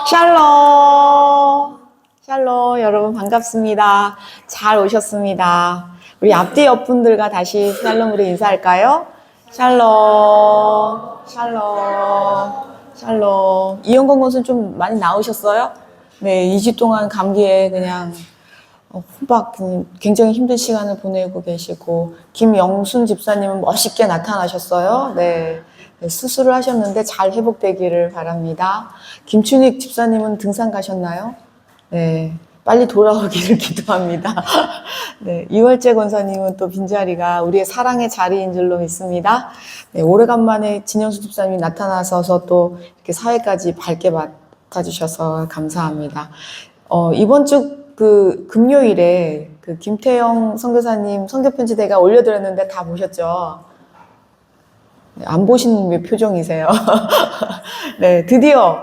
샬롬. 샬롬. 여러분 반갑습니다. 잘 오셨습니다. 우리 앞뒤 옆분들과 다시 샬롬으로 인사할까요? 샬롬. 샬롬. 샬롬. 이영건 군수는 좀 많이 나으셨어요? 네, 2주 동안 감기에 그냥 호박 굉장히 힘든 시간을 보내고 계시고, 김영순 집사님은 멋있게 나타나셨어요. 네. 수술을 하셨는데 잘 회복되기를 바랍니다. 김춘익 집사님은 등산 가셨나요? 네. 빨리 돌아오기를 기도합니다. 네. 이월재 권사님은 또 빈자리가 우리의 사랑의 자리인 줄로 믿습니다. 네. 오래간만에 진영수 집사님이 나타나셔서 또 이렇게 사회까지 밝게 맡아주셔서 감사합니다. 이번 주 금요일에 김태영 선교사님 선교편지 내가 올려드렸는데 다 보셨죠? 네, 안 보신 표정이세요. 네, 드디어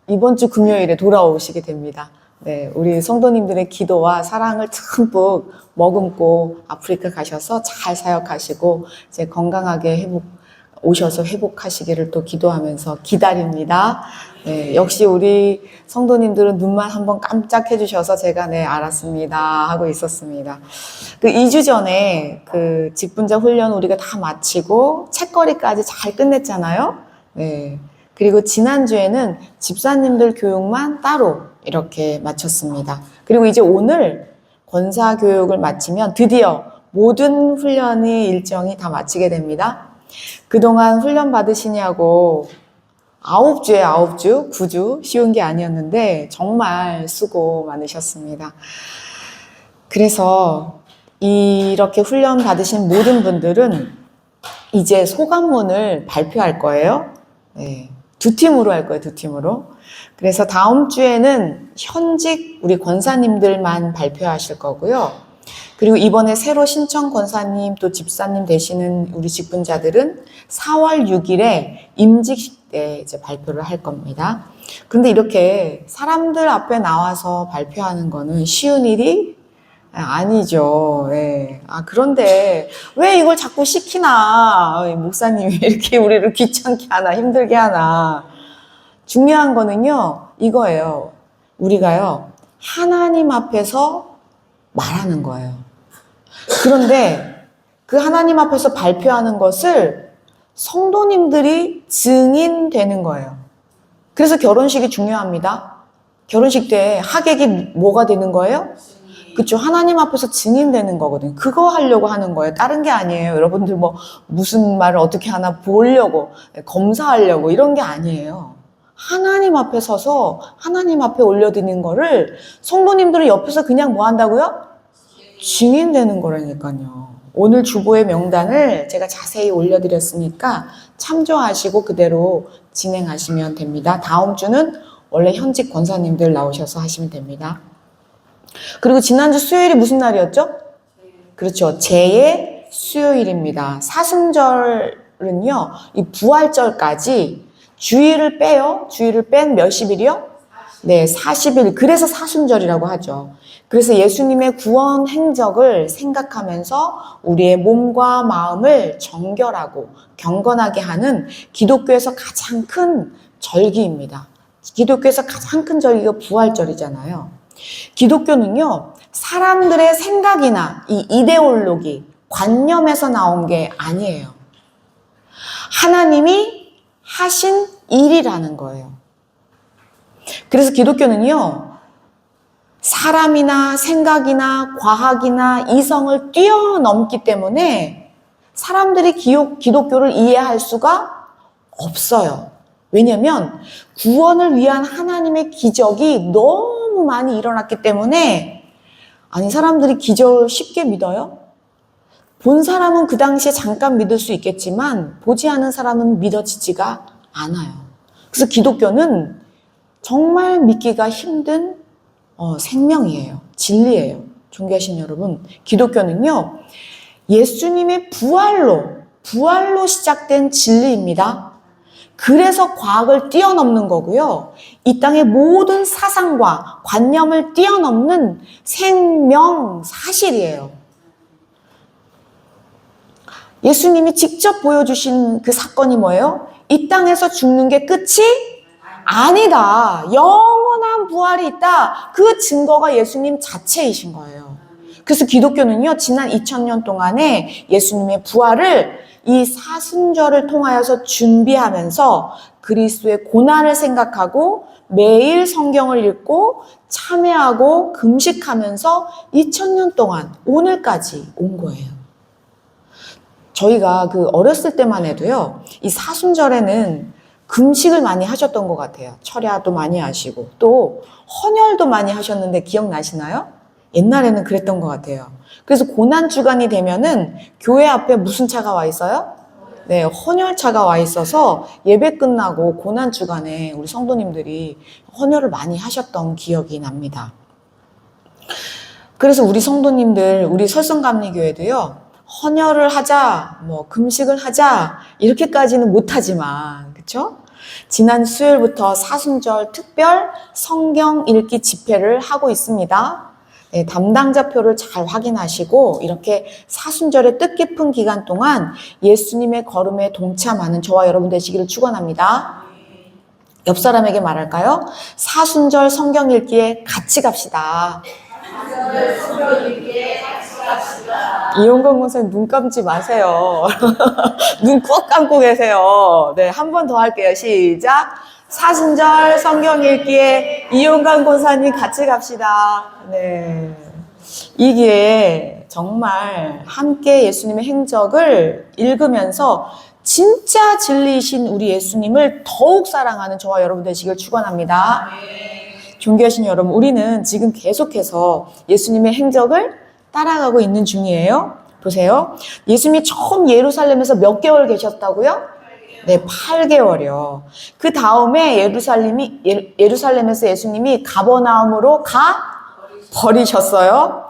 이번 주 금요일에 돌아오시게 됩니다. 네, 우리 성도님들의 기도와 사랑을 듬뿍 머금고 아프리카 가셔서 잘 사역하시고 이제 건강하게 오셔서 회복하시기를 또 기도하면서 기다립니다. 네, 역시 우리 성도님들은 눈만 한번 깜짝 해주셔서 제가 네, 알았습니다 하고 있었습니다. 2주 전에 직분자 훈련 우리가 다 마치고 책거리까지 잘 끝냈잖아요. 네. 그리고 지난주에는 집사님들 교육만 따로 이렇게 마쳤습니다. 그리고 이제 오늘 권사 교육을 마치면 드디어 모든 훈련의 일정이 다 마치게 됩니다. 그동안 훈련 받으시냐고 9주에 9주 쉬운 게 아니었는데 정말 수고 많으셨습니다. 그래서 이렇게 훈련 받으신 모든 분들은 이제 소감문을 발표할 거예요. 네, 2팀으로 할 거예요, 2팀으로. 그래서 다음 주에는 현직 우리 권사님들만 발표하실 거고요. 그리고 이번에 새로 신청 권사님 또 집사님 되시는 우리 직분자들은 4월 6일에 임직식 때 이제 발표를 할 겁니다. 그런데 이렇게 사람들 앞에 나와서 발표하는 거는 쉬운 일이 아니죠. 네. 그런데 왜 이걸 자꾸 시키나? 목사님이 이렇게 우리를 귀찮게 하나, 힘들게 하나. 중요한 거는요, 이거예요. 우리가요, 하나님 앞에서 말하는 거예요. 그런데 그 하나님 앞에서 발표하는 것을 성도님들이 증인되는 거예요. 그래서 결혼식이 중요합니다. 결혼식 때 하객이 뭐가 되는 거예요? 그쵸. 하나님 앞에서 증인되는 거거든요. 그거 하려고 하는 거예요. 다른 게 아니에요. 여러분들 무슨 말을 어떻게 하나 보려고, 검사하려고 이런 게 아니에요. 하나님 앞에 서서 하나님 앞에 올려드리는 거를 성도님들은 옆에서 그냥 뭐 한다고요? 증인되는 거라니까요. 오늘 주보의 명단을 제가 자세히 올려드렸으니까 참조하시고 그대로 진행하시면 됩니다. 다음 주는 원래 현직 권사님들 나오셔서 하시면 됩니다. 그리고 지난주 수요일이 무슨 날이었죠? 그렇죠. 제의 수요일입니다. 사순절은요, 이 부활절까지 주일을 빼요. 주일을 뺀 몇십일이요? 네, 40일. 그래서 사순절이라고 하죠. 그래서 예수님의 구원 행적을 생각하면서 우리의 몸과 마음을 정결하고 경건하게 하는 기독교에서 가장 큰 절기입니다. 기독교에서 가장 큰 절기가 부활절이잖아요. 기독교는요, 사람들의 생각이나 이 이데올로기, 관념에서 나온 게 아니에요. 하나님이 하신 일이라는 거예요. 그래서 기독교는요, 사람이나 생각이나 과학이나 이성을 뛰어넘기 때문에 사람들이 기독교를 이해할 수가 없어요. 왜냐하면 구원을 위한 하나님의 기적이 너무 많이 일어났기 때문에. 아니, 사람들이 기적을 쉽게 믿어요? 본 사람은 그 당시에 잠깐 믿을 수 있겠지만 보지 않은 사람은 믿어지지가 않아요. 그래서 기독교는 정말 믿기가 힘든 생명이에요. 진리예요. 존귀하신 여러분, 기독교는요, 예수님의 부활로 시작된 진리입니다. 그래서 과학을 뛰어넘는 거고요. 이 땅의 모든 사상과 관념을 뛰어넘는 생명 사실이에요. 예수님이 직접 보여주신 그 사건이 뭐예요? 이 땅에서 죽는 게 끝이 아니다. 영원한 부활이 있다. 그 증거가 예수님 자체이신 거예요. 그래서 기독교는요, 지난 2000년 동안에 예수님의 부활을 이 사순절을 통하여서 준비하면서 그리스도의 고난을 생각하고 매일 성경을 읽고 참회하고 금식하면서 2000년 동안 오늘까지 온 거예요. 저희가 그 어렸을 때만 해도요, 이 사순절에는 금식을 많이 하셨던 것 같아요. 철야도 많이 하시고 또 헌혈도 많이 하셨는데 기억나시나요? 옛날에는 그랬던 것 같아요. 그래서 고난주간이 되면은 교회 앞에 무슨 차가 와 있어요? 네, 헌혈차가 와 있어서 예배 끝나고 고난주간에 우리 성도님들이 헌혈을 많이 하셨던 기억이 납니다. 그래서 우리 성도님들, 우리 설성감리교회도요, 헌혈을 하자, 뭐 금식을 하자 이렇게까지는 못하지만, 그렇죠? 지난 수요일부터 사순절 특별 성경 읽기 집회를 하고 있습니다. 네, 담당자표를 잘 확인하시고 이렇게 사순절의 뜻깊은 기간 동안 예수님의 걸음에 동참하는 저와 여러분 되시기를 축원합니다. 옆 사람에게 말할까요? 사순절 성경 읽기에 같이 갑시다. 이용건 목사님 눈 감지 마세요. 눈 꼭 감고 계세요. 네, 한 번 더 할게요. 시작. 사순절 성경 읽기에 이용관 권사님 같이 갑시다. 네. 이 기회에 정말 함께 예수님의 행적을 읽으면서 진짜 진리이신 우리 예수님을 더욱 사랑하는 저와 여러분 되시길 축원합니다. 존귀하신 여러분, 우리는 지금 계속해서 예수님의 행적을 따라가고 있는 중이에요. 보세요. 예수님이 처음 예루살렘에서 몇 개월 계셨다고요? 네, 8개월이요. 그 다음에 예루살렘에서 예수님이 가버나움으로 버리셨어요.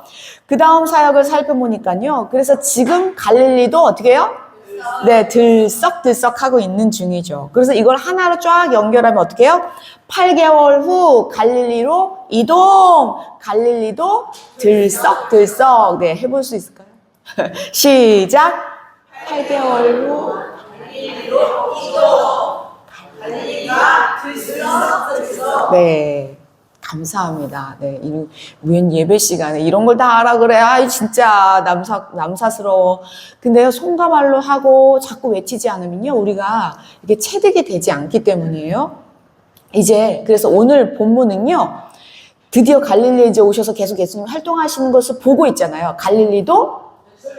그 다음 사역을 살펴보니까요. 그래서 지금 갈릴리도 어떻게 해요? 네, 들썩들썩 하고 있는 중이죠. 그래서 이걸 하나로 쫙 연결하면 어떻게 해요? 8개월 후 갈릴리로 이동! 갈릴리도 들썩들썩. 네, 해볼 수 있을까요? 시작! 8개월 후 갈릴리로 이동! 갈릴리가 들썩들썩. 네. 감사합니다. 네, 웬 예배 시간에 이런 걸 다 하라 그래. 아이, 진짜 남사스러워. 근데요, 손과 말로 하고 자꾸 외치지 않으면요, 우리가 이게 체득이 되지 않기 때문이에요. 그래서 오늘 본문은요, 드디어 갈릴리에 이제 오셔서 계속 예수님 활동하시는 것을 보고 있잖아요. 갈릴리도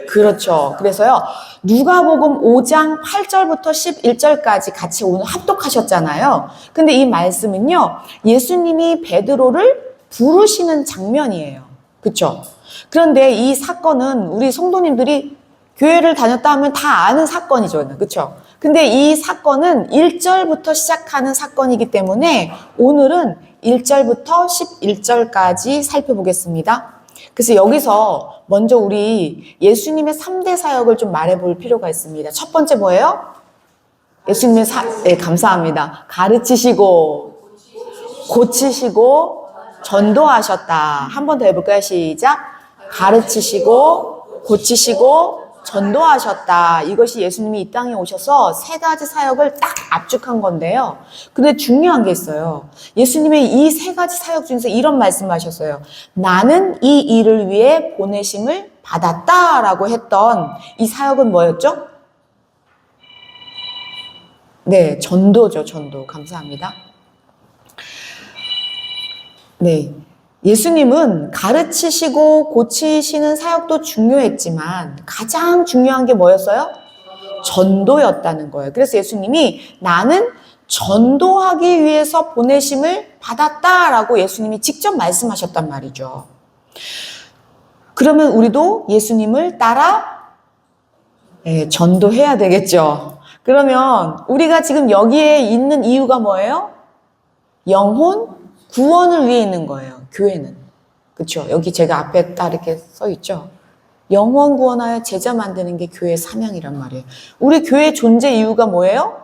그렇죠. 그래서요, 누가복음 5장 8절부터 11절까지 같이 오늘 합독하셨잖아요. 근데 이 말씀은요, 예수님이 베드로를 부르시는 장면이에요. 그렇죠? 그런데 이 사건은 우리 성도님들이 교회를 다녔다 하면 다 아는 사건이죠. 그렇죠? 근데 이 사건은 1절부터 시작하는 사건이기 때문에 오늘은 1절부터 11절까지 살펴보겠습니다. 그래서 여기서 먼저 우리 예수님의 3대 사역을 좀 말해볼 필요가 있습니다. 첫 번째 뭐예요? 예수님의 네, 감사합니다. 가르치시고, 고치시고, 전도하셨다. 한 번 더 해볼까요? 시작. 가르치시고, 고치시고, 전도하셨다. 이것이 예수님이 이 땅에 오셔서 세 가지 사역을 딱 압축한 건데요. 근데 중요한 게 있어요. 예수님의 이 세 가지 사역 중에서 이런 말씀하셨어요. 나는 이 일을 위해 보내심을 받았다라고 했던 이 사역은 뭐였죠? 네, 전도죠, 전도. 감사합니다. 네. 예수님은 가르치시고 고치시는 사역도 중요했지만 가장 중요한 게 뭐였어요? 전도였다는 거예요. 그래서 예수님이 나는 전도하기 위해서 보내심을 받았다라고 예수님이 직접 말씀하셨단 말이죠. 그러면 우리도 예수님을 따라 전도해야 되겠죠. 그러면 우리가 지금 여기에 있는 이유가 뭐예요? 영혼 구원을 위해 있는 거예요. 교회는. 그렇죠? 여기 제가 앞에 딱 이렇게 써 있죠. 영혼 구원하여 제자 만드는 게 교회의 사명이란 말이에요. 우리 교회 존재 이유가 뭐예요?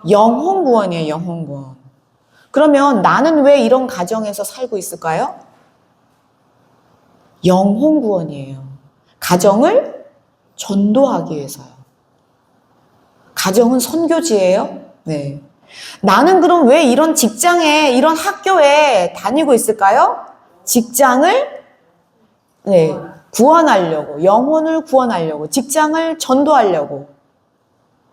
영혼 구원이에요. 영혼 구원. 그러면 나는 왜 이런 가정에서 살고 있을까요? 영혼 구원이에요. 가정을 전도하기 위해서요. 가정은 선교지예요. 네. 나는 그럼 왜 이런 직장에, 이런 학교에 다니고 있을까요? 직장을, 네, 구원하려고, 영혼을 구원하려고, 직장을 전도하려고.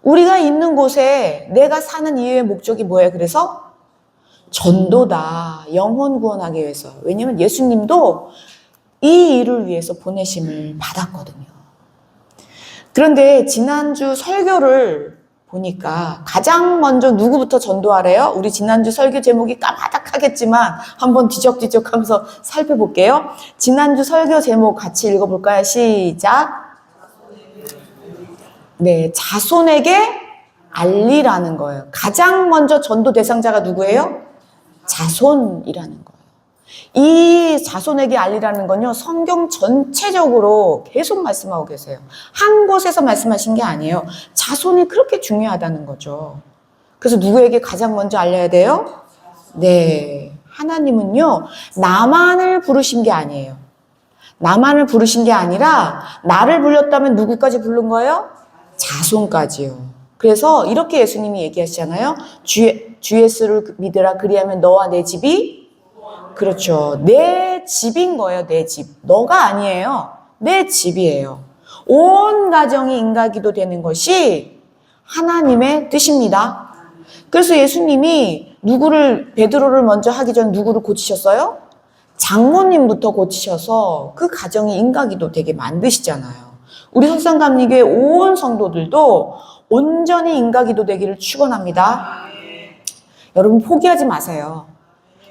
우리가 있는 곳에 내가 사는 이유의 목적이 뭐예요? 그래서 전도다. 영혼 구원하기 위해서. 왜냐면 예수님도 이 일을 위해서 보내심을 받았거든요. 그런데 지난주 설교를 보니까 가장 먼저 누구부터 전도하래요? 우리 지난주 설교 제목이 까마득하겠지만 한번 뒤적뒤적 하면서 살펴볼게요. 지난주 설교 제목 같이 읽어볼까요? 시작. 네, 자손에게 알리라는 거예요. 가장 먼저 전도 대상자가 누구예요? 자손이라는 거예요. 이 자손에게 알리라는 건요, 성경 전체적으로 계속 말씀하고 계세요. 한 곳에서 말씀하신 게 아니에요. 자손이 그렇게 중요하다는 거죠. 그래서 누구에게 가장 먼저 알려야 돼요? 네, 하나님은요, 나만을 부르신 게 아니에요. 나만을 부르신 게 아니라 나를 불렀다면 누구까지 부른 거예요? 자손까지요. 그래서 이렇게 예수님이 얘기하시잖아요. 주 예수를 믿으라 그리하면 너와 내 집이, 그렇죠, 내 집인 거예요. 내 집. 너가 아니에요. 내 집이에요. 온 가정이 인가기도 되는 것이 하나님의 뜻입니다. 그래서 예수님이 베드로를 먼저 하기 전에 누구를 고치셨어요? 장모님부터 고치셔서 그 가정이 인가기도 되게 만드시잖아요. 우리 석산감리교회 온 성도들도 온전히 인가기도 되기를 축원합니다. 여러분 포기하지 마세요.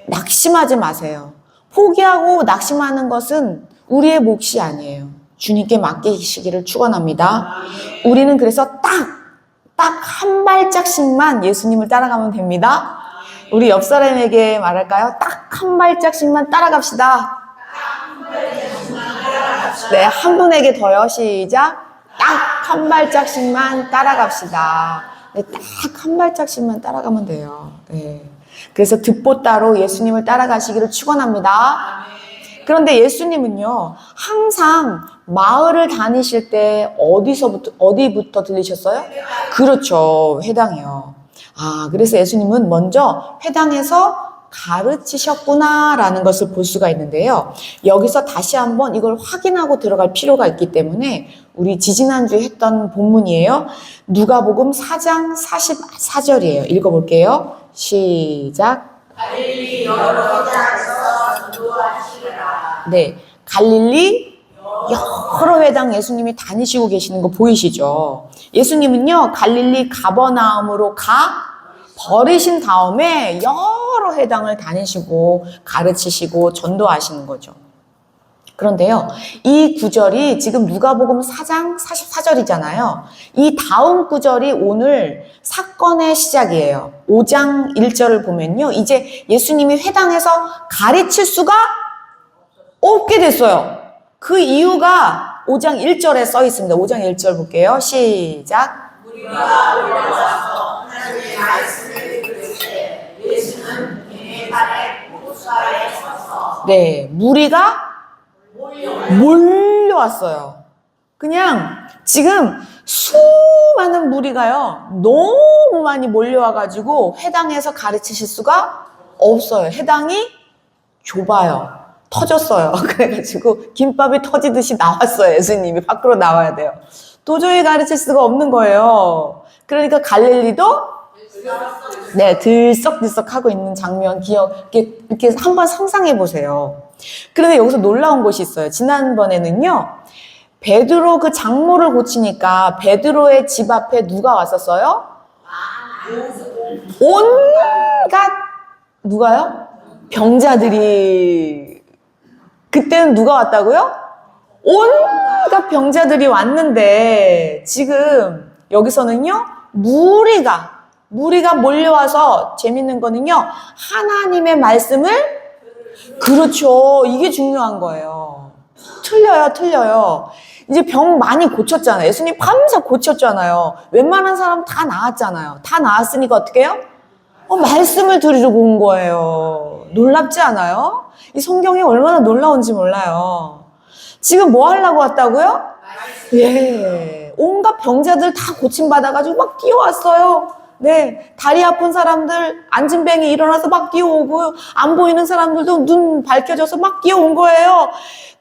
낙심하지 마세요. 포기하고 낙심하는 것은 우리의 몫이 아니에요. 주님께 맡기시기를 축원합니다. 우리는 그래서 딱 한 발짝씩만 예수님을 따라가면 됩니다. 우리 옆 사람에게 말할까요? 딱 한 발짝씩만 따라갑시다. 네, 한 분에게 더요. 시작. 딱 한 발짝씩만 따라갑시다. 네, 딱 한 발짝씩만 따라가면 돼요. 네. 그래서 듣보따로 예수님을 따라가시기를 축원합니다. 그런데 예수님은요, 항상 마을을 다니실 때 어디부터 들리셨어요? 그렇죠, 회당이요. 아, 그래서 예수님은 먼저 회당에서 가르치셨구나라는 것을 볼 수가 있는데요. 여기서 다시 한번 이걸 확인하고 들어갈 필요가 있기 때문에 우리 지지난주에 했던 본문이에요. 누가복음 4장 44절이에요. 읽어볼게요. 시작. 갈릴리 여러 회당에서 전도하시리라. 네, 갈릴리 여러 회당 예수님이 다니시고 계시는 거 보이시죠? 예수님은요, 갈릴리 가버나움으로 버리신 다음에 여러 회당을 다니시고 가르치시고 전도하시는 거죠. 그런데요, 이 구절이 지금 누가복음 4장 44절이잖아요. 이 다음 구절이 오늘 사건의 시작이에요. 5장 1절을 보면요, 이제 예수님이 회당에서 가르칠 수가 없게 됐어요. 그 이유가 5장 1절에 써 있습니다. 5장 1절 볼게요. 시작. 무리가 올라와서 하나님의 말씀을 들으시되 예수는 그의 발에 호수아에 서서 네, 무리가 몰려왔어요. 그냥 지금 수많은 무리가요, 너무 많이 몰려와가지고 회당에서 가르치실 수가 없어요. 회당이 좁아요. 터졌어요. 그래가지고 김밥이 터지듯이 나왔어요. 예수님이 밖으로 나와야 돼요. 도저히 가르칠 수가 없는 거예요. 그러니까 갈릴리도 네, 들썩들썩하고 있는 장면 이렇게 한번 상상해 보세요. 그런데 여기서 놀라운 것이 있어요. 지난번에는요, 베드로 그 장모를 고치니까 베드로의 집 앞에 누가 왔었어요? 온갖 누가요? 병자들이. 그때는 누가 왔다고요? 온갖 병자들이 왔는데 지금 여기서는요, 무리가 몰려와서 재밌는 거는요, 하나님의 말씀을, 그렇죠, 이게 중요한 거예요. 틀려요. 이제 병 많이 고쳤잖아요. 예수님 밤새 고쳤잖아요. 웬만한 사람 다 나았잖아요. 다 나았으니까 어떻게 해요? 말씀을 들으려고 온 거예요. 놀랍지 않아요? 이 성경이 얼마나 놀라운지 몰라요. 지금 뭐 하려고 왔다고요? 예. 온갖 병자들 다 고침받아가지고 막 뛰어왔어요. 네, 다리 아픈 사람들, 안진뱅이 일어나서 막 뛰어오고, 안 보이는 사람들도 눈 밝혀져서 막 뛰어온 거예요.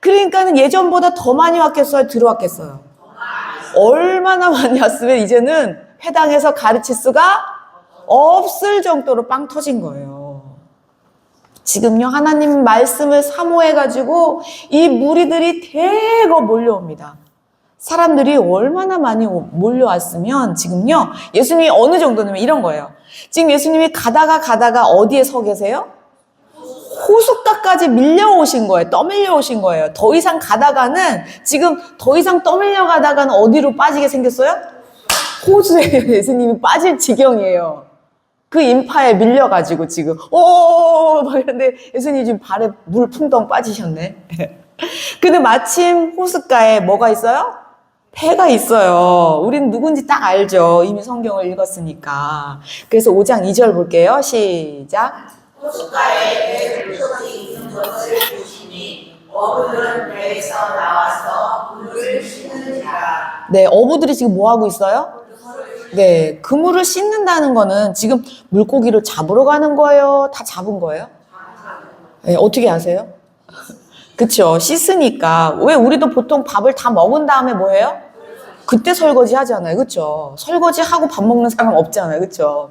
그러니까는 예전보다 더 많이 왔겠어요? 들어왔겠어요? 얼마나 많이 왔으면 이제는 회당에서 가르칠 수가 없을 정도로 빵 터진 거예요. 지금요, 하나님 말씀을 사모해가지고 이 무리들이 대거 몰려옵니다. 사람들이 얼마나 많이 몰려왔으면 지금요, 예수님이 어느 정도냐면 이런 거예요. 지금 예수님이 가다가 어디에 서 계세요? 호숫가까지 밀려오신 거예요. 떠밀려오신 거예요. 더 이상 가다가는, 지금 더 이상 떠밀려 가다가는 어디로 빠지게 생겼어요? 호수에 예수님이 빠질 지경이에요. 그 인파에 밀려가지고 지금 막 이러는데 예수님이 지금 발에 물 풍덩 빠지셨네. 근데 마침 호숫가에 뭐가 있어요? 배가 있어요. 우린 누군지 딱 알죠. 이미 성경을 읽었으니까. 그래서 5장 2절 볼게요. 시작. 호숫가에 배를 쏟이 있는 것을 보시니 어부들은 배에서 나와서 물을 씻는지라. 네, 어부들이 지금 뭐 하고 있어요? 네, 그물을 씻는다는 거는 지금 물고기를 잡으러 가는 거예요? 다 잡은 거예요? 네, 어떻게 아세요? 그쵸, 씻으니까. 왜 우리도 보통 밥을 다 먹은 다음에 뭐 해요? 그때 설거지 하잖아요. 그쵸? 설거지 하고 밥 먹는 사람 없잖아요. 그쵸?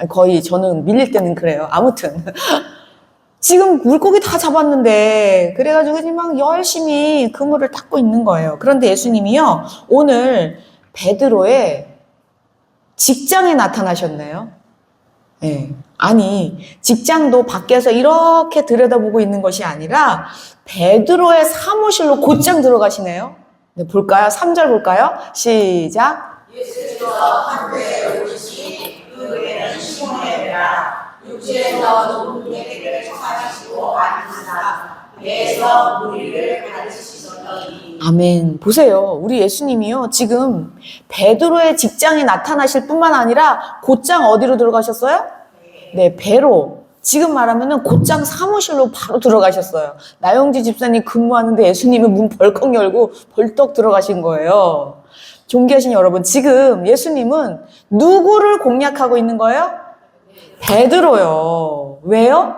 거의 저는 밀릴 때는 그래요. 아무튼. 지금 물고기 다 잡았는데, 그래가지고 지금 막 열심히 그물을 닦고 있는 거예요. 그런데 예수님이요, 오늘 베드로의 직장에 나타나셨네요. 네. 아니, 직장도 밖에서 이렇게 들여다보고 있는 것이 아니라 베드로의 사무실로 곧장 들어가시네요. 네, 볼까요? 3절 볼까요? 시작. 예수께서 한때에 오시니 그 배는 시몬의 배라. 육지에서 높은 데를 찾으시고 앉으사 배에서 무리를 가르치시더니. 아멘. 보세요. 우리 예수님이요, 지금 베드로의 직장에 나타나실 뿐만 아니라 곧장 어디로 들어가셨어요? 네, 배로. 지금 말하면은 곧장 사무실로 바로 들어가셨어요. 나영지 집사님 근무하는데 예수님은 문 벌컥 열고 벌떡 들어가신 거예요. 존귀하신 여러분, 지금 예수님은 누구를 공략하고 있는 거예요? 베드로요. 왜요?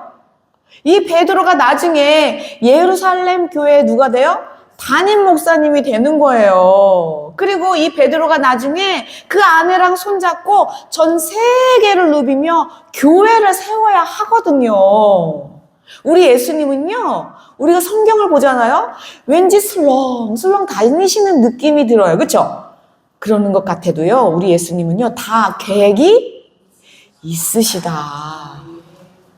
이 베드로가 나중에 예루살렘 교회에 누가 돼요? 담임 목사님이 되는 거예요. 그리고 이 베드로가 나중에 그 아내랑 손잡고 전 세계를 누비며 교회를 세워야 하거든요. 우리 예수님은요, 우리가 성경을 보잖아요. 왠지 슬렁슬렁 다니시는 느낌이 들어요. 그렇죠? 그러는 것 같아도요, 우리 예수님은요, 다 계획이 있으시다.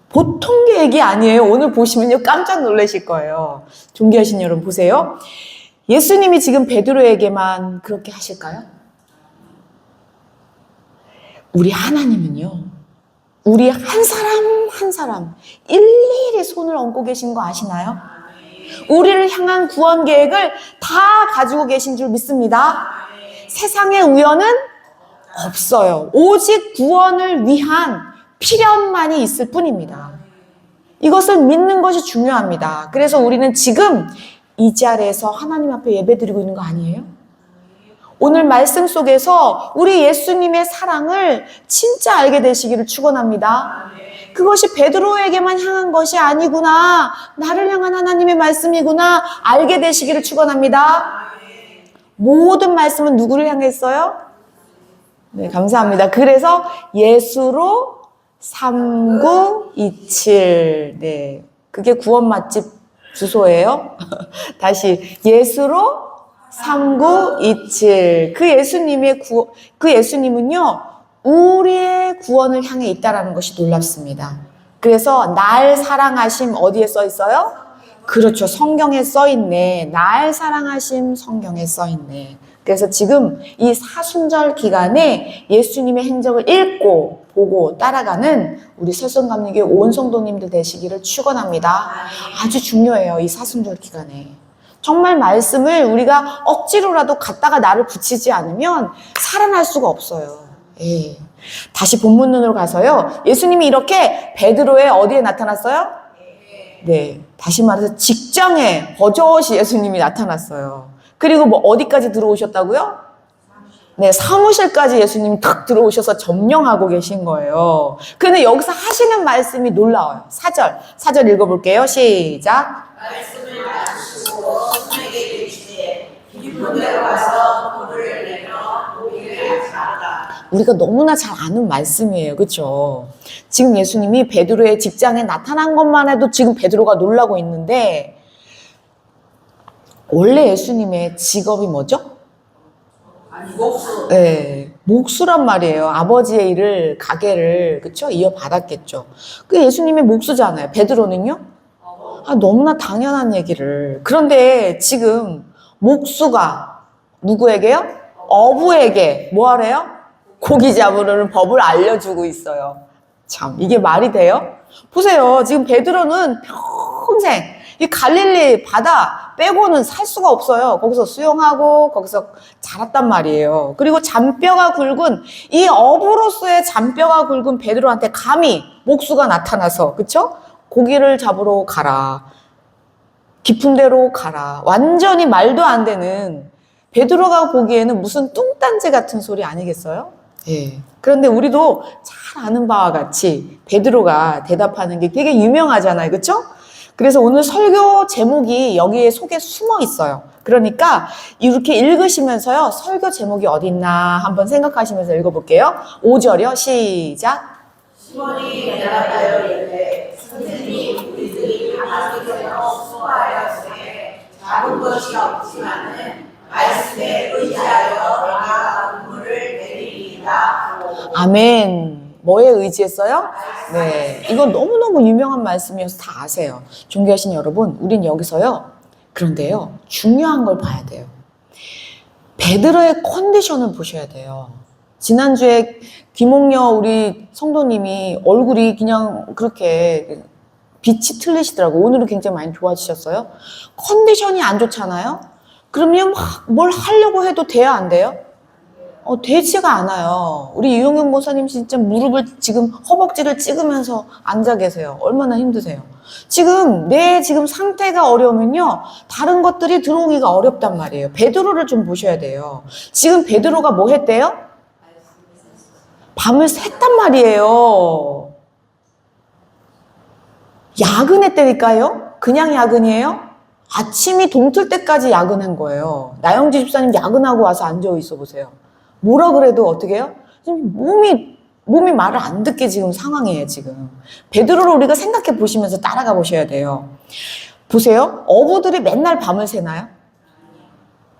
보통 계획이 아니에요. 오늘 보시면요, 깜짝 놀라실 거예요. 존귀하신 여러분, 보세요. 예수님이 지금 베드로에게만 그렇게 하실까요? 우리 하나님은요, 우리 한 사람 한 사람 일일이 손을 얹고 계신 거 아시나요? 우리를 향한 구원 계획을 다 가지고 계신 줄 믿습니다. 세상에 우연은 없어요. 오직 구원을 위한 필연만이 있을 뿐입니다. 이것을 믿는 것이 중요합니다. 그래서 우리는 지금 이 자리에서 하나님 앞에 예배드리고 있는 거 아니에요? 오늘 말씀 속에서 우리 예수님의 사랑을 진짜 알게 되시기를 축원합니다. 그것이 베드로에게만 향한 것이 아니구나, 나를 향한 하나님의 말씀이구나 알게 되시기를 축원합니다. 모든 말씀은 누구를 향했어요? 네, 감사합니다. 그래서 예수로 3927. 네. 그게 구원 맛집 주소예요. 다시. 예수로 3927. 그 예수님은요, 우리의 구원을 향해 있다라는 것이 놀랍습니다. 그래서 날 사랑하심 어디에 써 있어요? 그렇죠. 성경에 써 있네. 날 사랑하심 성경에 써 있네. 그래서 지금 이 사순절 기간에 예수님의 행적을 읽고 보고 따라가는 우리 설성감리교회 온 성도님들 되시기를 축원합니다. 아주 중요해요. 이 사순절 기간에. 정말 말씀을 우리가 억지로라도 갖다가 나를 붙이지 않으면 살아날 수가 없어요. 예. 다시 본문으로 가서요. 예수님이 이렇게 베드로의 어디에 나타났어요? 네. 다시 말해서 직장에 버젓이 예수님이 나타났어요. 그리고 뭐 어디까지 들어오셨다고요? 네, 사무실까지 예수님이 탁 들어오셔서 점령하고 계신 거예요. 근데 여기서 하시는 말씀이 놀라워요. 4절 읽어볼게요. 시작. 말씀을 나누시고 손에게 이르시되 깊은 데로 가서 돌을 내려 고기를 잡으라. 우리가 너무나 잘 아는 말씀이에요. 그렇죠? 지금 예수님이 베드로의 직장에 나타난 것만 해도 지금 베드로가 놀라고 있는데 원래 예수님의 직업이 뭐죠? 목수. 네, 목수란 말이에요. 아버지의 일을, 가게를, 그쵸? 이어받았겠죠. 그 예수님의 목수잖아요. 베드로는요? 너무나 당연한 얘기를. 그런데 지금 목수가 누구에게요? 어부에게 뭐 하래요? 고기 잡으려는 법을 알려주고 있어요. 참, 이게 말이 돼요? 보세요. 지금 베드로는 평생 이 갈릴리 바다 빼고는 살 수가 없어요. 거기서 수영하고 거기서 자랐단 말이에요. 그리고 잔뼈가 굵은 이 어부로서의 잔뼈가 굵은 베드로한테 감히 목수가 나타나서 그쵸? 고기를 잡으러 가라. 깊은 데로 가라. 완전히 말도 안 되는 베드로가 보기에는 무슨 뚱딴지 같은 소리 아니겠어요? 예. 그런데 우리도 잘 아는 바와 같이 베드로가 대답하는 게 되게 유명하잖아요. 그쵸? 그래서 오늘 설교 제목이 여기에 속에 숨어 있어요. 그러니까 이렇게 읽으시면서요. 설교 제목이 어디 있나 한번 생각하시면서 읽어볼게요. 5절이요. 시작. 시몬이 대답하여 이르되 선생님 우리들이 바닷속에서 수고하였으되 잡은 것이 없지만은 말씀에 의지하여 내가 그물을 내리리이다. 아멘. 뭐에 의지했어요? 네. 이건 너무너무 유명한 말씀이어서 다 아세요. 존귀하신 여러분, 우린 여기서요. 그런데요. 중요한 걸 봐야 돼요. 베드로의 컨디션을 보셔야 돼요. 지난주에 김홍여 우리 성도님이 얼굴이 그냥 그렇게 빛이 틀리시더라고요. 오늘은 굉장히 많이 좋아지셨어요. 컨디션이 안 좋잖아요. 그러면 막 뭘 하려고 해도 돼요, 안 돼요? 되지가 않아요. 우리 유용현 목사님 진짜 무릎을 지금 허벅지를 찍으면서 앉아 계세요. 얼마나 힘드세요. 지금 내 지금 상태가 어려우면요. 다른 것들이 들어오기가 어렵단 말이에요. 베드로를 좀 보셔야 돼요. 지금 베드로가 뭐 했대요? 밤을 샜단 말이에요. 야근했다니까요? 그냥 야근이에요? 아침이 동틀 때까지 야근한 거예요. 나영지 집사님 야근하고 와서 앉아 있어 보세요. 뭐라 그래도 어떻게 해요? 지금 몸이 말을 안 듣게 지금 상황이에요, 지금. 베드로를 우리가 생각해 보시면서 따라가 보셔야 돼요. 보세요. 어부들이 맨날 밤을 새나요?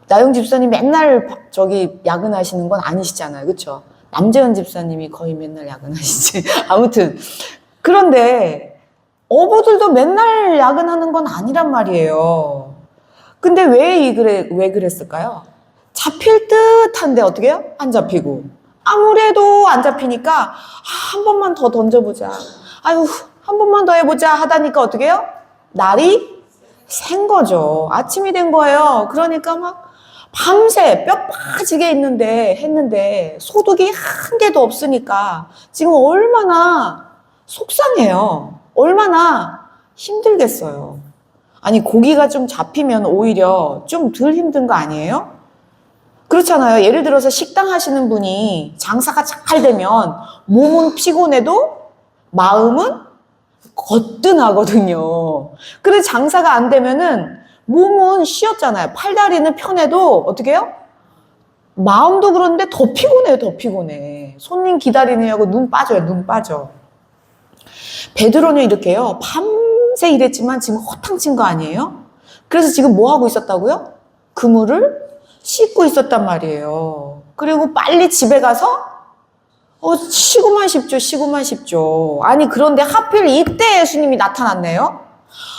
나영 집사님 맨날 저기 야근하시는 건 아니시잖아요. 그렇죠? 남재현 집사님이 거의 맨날 야근하시지. 아무튼. 그런데 어부들도 맨날 야근하는 건 아니란 말이에요. 근데 왜 그랬을까요? 잡힐 듯한데 어떻게 해요? 안 잡히고. 아무래도 안 잡히니까 한 번만 더 던져보자. 아유, 한 번만 더 해보자 하다니까 어떻게 해요? 날이 샌 거죠. 아침이 된 거예요. 그러니까 막 밤새 뼈 빠지게 했는데 소득이 한 개도 없으니까 지금 얼마나 속상해요. 얼마나 힘들겠어요. 아니 고기가 좀 잡히면 오히려 좀 덜 힘든 거 아니에요? 그렇잖아요. 예를 들어서 식당 하시는 분이 장사가 잘 되면 몸은 피곤해도 마음은 거뜬하거든요. 그래서 장사가 안 되면은 몸은 쉬었잖아요. 팔다리는 편해도 어떻게 해요? 마음도 그런데 더 피곤해요. 더 피곤해. 손님 기다리느냐고 눈 빠져요. 눈 빠져. 베드로는 이렇게요. 밤새 일했지만 지금 허탕친 거 아니에요? 그래서 지금 뭐 하고 있었다고요? 그물을 씻고 있었단 말이에요. 그리고 빨리 집에 가서 쉬고만 싶죠. 아니 그런데 하필 이때 예수님이 나타났네요.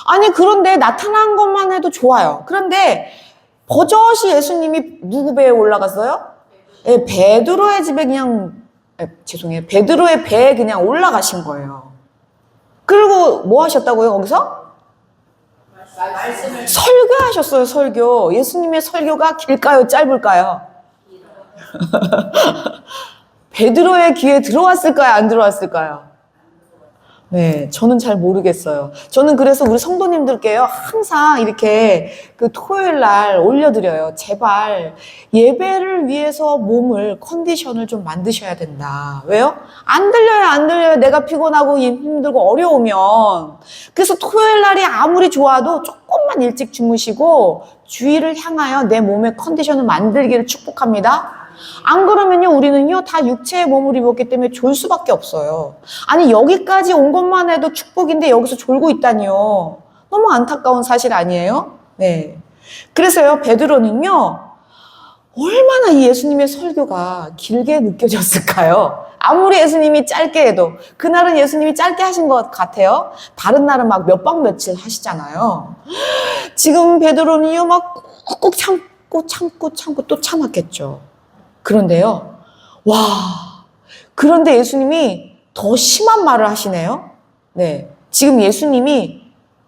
아니 그런데 나타난 것만 해도 좋아요. 그런데 버젓이 예수님이 누구 배에 올라갔어요? 네, 베드로의 집에 죄송해요. 베드로의 배에 그냥 올라가신 거예요. 그리고 뭐 하셨다고요 거기서? 설교하셨어요. 설교. 예수님의 설교가 길까요? 짧을까요? 베드로의 귀에 들어왔을까요? 안 들어왔을까요? 네, 저는 잘 모르겠어요. 저는 그래서 우리 성도님들께요, 항상 이렇게 그 토요일 날 올려드려요. 제발 예배를 위해서 몸을, 컨디션을 좀 만드셔야 된다. 왜요? 안 들려요, 안 들려요. 내가 피곤하고 힘들고 어려우면. 그래서 토요일 날이 아무리 좋아도 조금만 일찍 주무시고 주일을 향하여 내 몸의 컨디션을 만들기를 축복합니다. 안 그러면요, 우리는요, 다 육체의 몸을 입었기 때문에 졸 수밖에 없어요. 아니, 여기까지 온 것만 해도 축복인데 여기서 졸고 있다니요. 너무 안타까운 사실 아니에요? 네. 그래서요, 베드로는요, 얼마나 이 예수님의 설교가 길게 느껴졌을까요? 아무리 예수님이 짧게 해도, 그날은 예수님이 짧게 하신 것 같아요. 다른 날은 막 몇 박 며칠 하시잖아요. 지금 베드로는요, 막 꾹꾹 참고 또 참았겠죠. 그런데요, 와, 그런데 예수님이 더 심한 말을 하시네요. 네. 지금 예수님이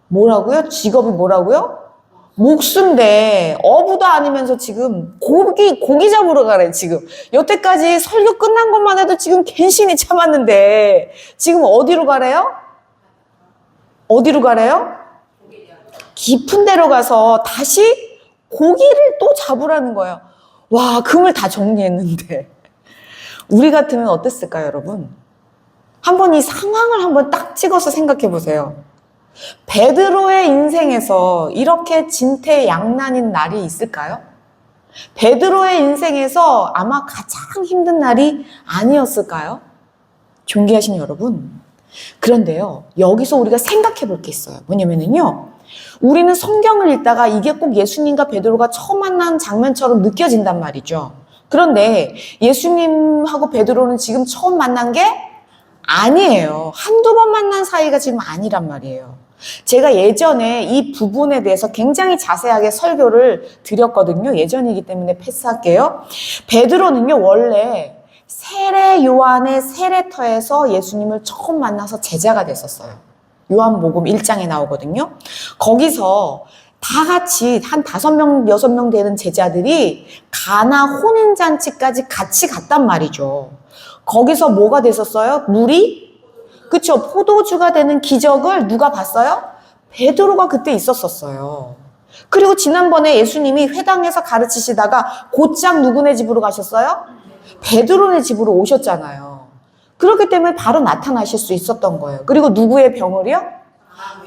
뭐라고요? 직업이 뭐라고요? 목수인데, 어부도 아니면서 지금 고기 잡으러 가래, 지금. 여태까지 설교 끝난 것만 해도 지금 괜시니 참았는데, 지금 어디로 가래요? 어디로 가래요? 깊은 데로 가서 다시 고기를 또 잡으라는 거예요. 와, 금을 다 정리했는데. 우리 같으면 어땠을까요, 여러분? 한번 이 상황을 한번 딱 찍어서 생각해 보세요. 베드로의 인생에서 이렇게 진퇴양난인 날이 있을까요? 베드로의 인생에서 아마 가장 힘든 날이 아니었을까요? 존귀하신 여러분. 그런데요, 여기서 우리가 생각해 볼 게 있어요. 뭐냐면요, 우리는 성경을 읽다가 이게 꼭 예수님과 베드로가 처음 만난 장면처럼 느껴진단 말이죠. 그런데 예수님하고 베드로는 지금 처음 만난 게 아니에요. 한두 번 만난 사이가 지금 아니란 말이에요. 제가 예전에 이 부분에 대해서 굉장히 자세하게 설교를 드렸거든요. 예전이기 때문에 패스할게요. 베드로는요, 원래 세례 요한의 세례터에서 예수님을 처음 만나서 제자가 됐었어요. 요한복음 1장에 나오거든요. 거기서 다 같이 한 5명, 6명 되는 제자들이 가나 혼인잔치까지 같이 갔단 말이죠. 거기서 뭐가 됐었어요? 물이? 그쵸. 포도주가 되는 기적을 누가 봤어요? 베드로가 그때 있었었어요. 그리고 지난번에 예수님이 회당에서 가르치시다가 곧장 누구네 집으로 가셨어요? 베드로네 집으로 오셨잖아요. 그렇기 때문에 바로 나타나실 수 있었던 거예요. 그리고 누구의 병을요?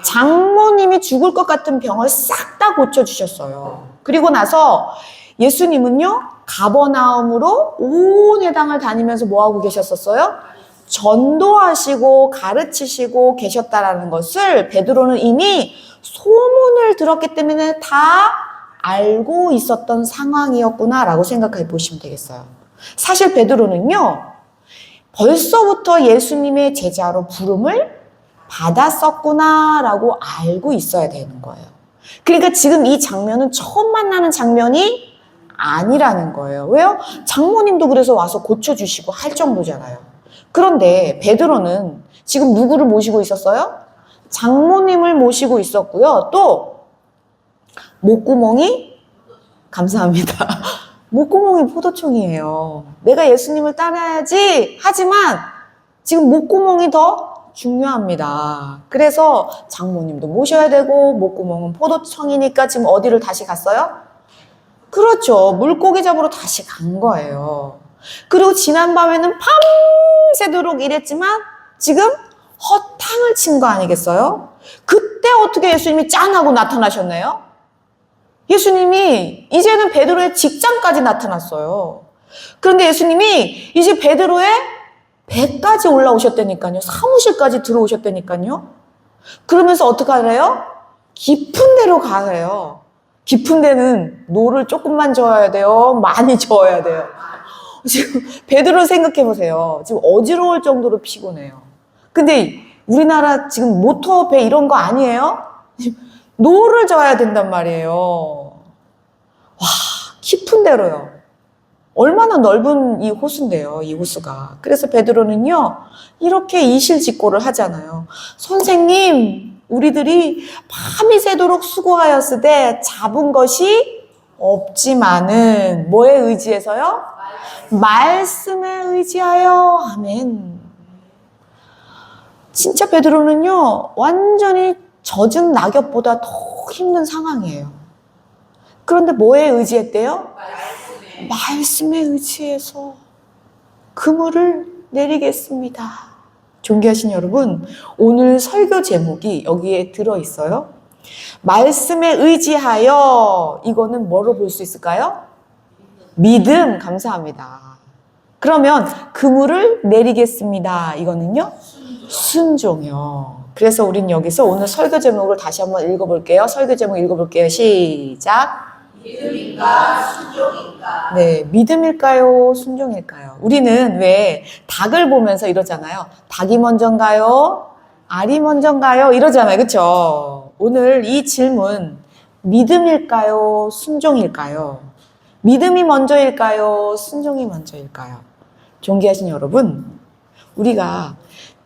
장모님이 죽을 것 같은 병을 싹 다 고쳐주셨어요. 그리고 나서 예수님은요, 가버나움으로 온 회당을 다니면서 뭐하고 계셨었어요? 전도하시고 가르치시고 계셨다라는 것을 베드로는 이미 소문을 들었기 때문에 다 알고 있었던 상황이었구나라고 생각해 보시면 되겠어요. 사실 베드로는요, 벌써부터 예수님의 제자로 부름을 받았었구나라고 알고 있어야 되는 거예요. 그러니까 지금 이 장면은 처음 만나는 장면이 아니라는 거예요. 왜요? 장모님도 그래서 와서 고쳐주시고 할 정도잖아요. 그런데 베드로는 지금 누구를 모시고 있었어요? 장모님을 모시고 있었고요. 또 목구멍이, 감사합니다. 목구멍이 포도청이에요. 내가 예수님을 따라야지 하지만 지금 목구멍이 더 중요합니다. 그래서 장모님도 모셔야 되고 목구멍은 포도청이니까 지금 어디를 다시 갔어요? 그렇죠. 물고기 잡으러 다시 간 거예요. 그리고 지난밤에는 밤새도록 일했지만 지금 허탕을 친 거 아니겠어요? 그때 어떻게 예수님이 짠하고 나타나셨나요? 예수님이 이제는 베드로의 직장까지 나타났어요. 그런데 예수님이 이제 베드로의 배까지 올라오셨다니까요. 사무실까지 들어오셨다니까요. 그러면서 어떻게 하래요? 깊은 데로 가래요. 깊은 데는 노를 조금만 저어야 돼요? 많이 저어야 돼요? 지금 베드로 생각해 보세요. 지금 어지러울 정도로 피곤해요. 근데 우리나라 지금 모터 배 이런 거 아니에요? 노를 저어야 된단 말이에요. 와, 깊은 데로요. 얼마나 넓은 이 호수인데요, 이 호수가. 그래서 베드로는요, 이렇게 이실직고를 하잖아요. 선생님, 우리들이 밤이 새도록 수고하였으되 잡은 것이 없지만은 뭐에 의지해서요? 말씀에 의지하여. 아멘. 진짜 베드로는요, 완전히 젖은 낙엽보다 더 힘든 상황이에요. 그런데 뭐에 의지했대요? 말씀에 의지해서 그물을 내리겠습니다. 존귀하신 여러분, 오늘 설교 제목이 여기에 들어있어요. 말씀에 의지하여, 이거는 뭐로 볼 수 있을까요? 믿음. 감사합니다. 그러면 그물을 내리겠습니다. 이거는요? 순종이요. 그래서 우린 여기서 오늘 설교 제목을 다시 한번 읽어볼게요. 설교 제목 읽어볼게요. 시작. 믿음인가 순종인가? 네, 믿음일까요? 순종일까요? 우리는 왜 닭을 보면서 이러잖아요. 닭이 먼저인가요? 알이 먼저인가요? 이러잖아요. 그렇죠? 오늘 이 질문, 믿음일까요? 순종일까요? 믿음이 먼저일까요? 순종이 먼저일까요? 존귀하신 여러분, 우리가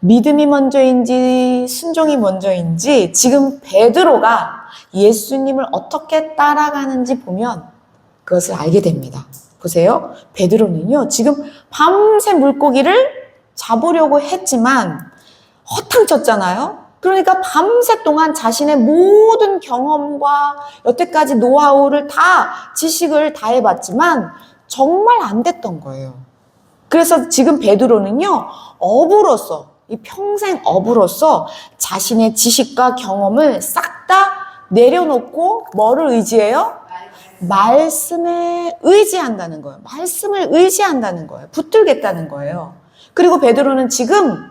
믿음이 먼저인지 순종이 먼저인지 지금 베드로가 예수님을 어떻게 따라가는지 보면 그것을 알게 됩니다. 보세요. 베드로는요, 지금 밤새 물고기를 잡으려고 했지만 허탕쳤잖아요. 그러니까 밤새 동안 자신의 모든 경험과 여태까지 노하우를 다, 지식을 다 해봤지만 정말 안 됐던 거예요. 그래서 지금 베드로는요, 어부로서, 이 평생 어부로서 자신의 지식과 경험을 싹 다 내려놓고 뭐를 의지해요? 말씀에 의지한다는 거예요. 말씀을 의지한다는 거예요. 붙들겠다는 거예요. 그리고 베드로는 지금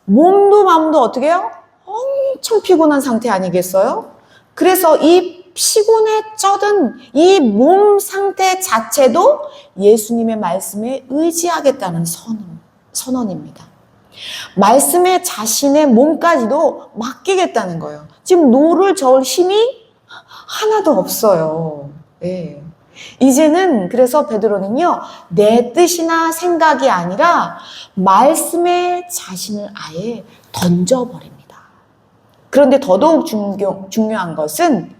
몸도 마음도 어떻게 해요? 엄청 피곤한 상태 아니겠어요? 그래서 이 피곤에 쩌든 이 몸 상태 자체도 예수님의 말씀에 의지하겠다는 선언입니다. 말씀에 자신의 몸까지도 맡기겠다는 거예요. 지금 노를 저을 힘이 하나도 없어요. 네. 이제는 그래서 베드로는요, 내 뜻이나 생각이 아니라 말씀에 자신을 아예 던져버립니다. 그런데 더더욱 중요한 것은